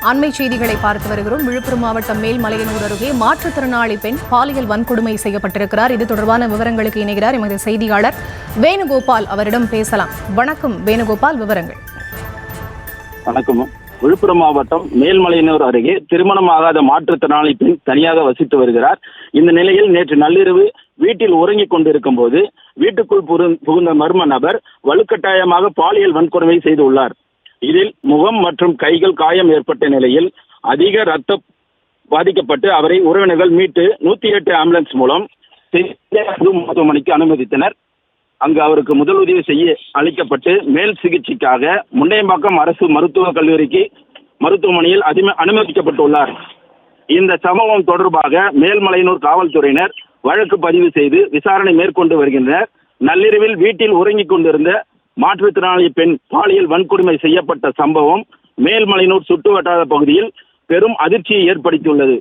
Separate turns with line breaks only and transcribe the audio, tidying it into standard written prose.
அண்மை செய்திகளை பார்த்து வருகிறோம். விழுப்புரம் மாவட்டம் மேல்மலையனூர் அருகே மாற்றுத்திறனாளி பெண் பாலியல் வன்கொடுமை செய்யப்பட்டிருக்கிறார். இது தொடர்பான விவரங்களுக்கு இணைகிறார் எமது செய்தியாளர் வேணுகோபால். அவரிடம் பேசலாம். வணக்கம் வேணுகோபால், விவரங்கள்.
வணக்கம். விழுப்புரம் மாவட்டம் மேல்மலையனூர் அருகே திருமணம் ஆகாத மாற்றுத்திறனாளி பெண் தனியாக வசித்து வருகிறார். இந்த நிலையில் நேற்று நள்ளிரவு வீட்டில் உறங்கிக் கொண்டிருக்கும் போது வீட்டுக்குள் புகுந்த மர்ம நபர் வலுக்கட்டாயமாக பாலியல் வன்கொடுமை செய்துள்ளார். இதில் முகம் மற்றும் கைகள் காயம் ஏற்பட்ட நிலையில் அதிக ரத்தம் பாதிக்கப்பட்டு அவரை உறவினர்கள் மீட்டு 108 ஆம்புலன்ஸ் மூலம் மருத்துவமனைக்கு அனுமதித்தனர். அங்கு அவருக்கு முதலுதவி செய்ய அளிக்கப்பட்டு மேல் சிகிச்சைக்காக முண்டையம்பாக்கம் அரசு மருத்துவக் கல்லூரிக்கு மருத்துவமனையில் அனுமதிக்கப்பட்டுள்ளார். இந்த சம்பவம் தொடர்பாக மேல்மலையனூர் காவல்துறையினர் வழக்கு பதிவு செய்து விசாரணை மேற்கொண்டு வருகின்றனர். நள்ளிரவில் வீட்டில் உறங்கிக் கொண்டிருந்த மாற்றுத்திறனாளி பெண் பாலியல் வன்கொடுமை செய்யப்பட்ட சம்பவம் மேல்மலையனூர் சுற்று வட்டார பகுதியில் பெரும் அதிர்ச்சியை ஏற்படுத்தியுள்ளது.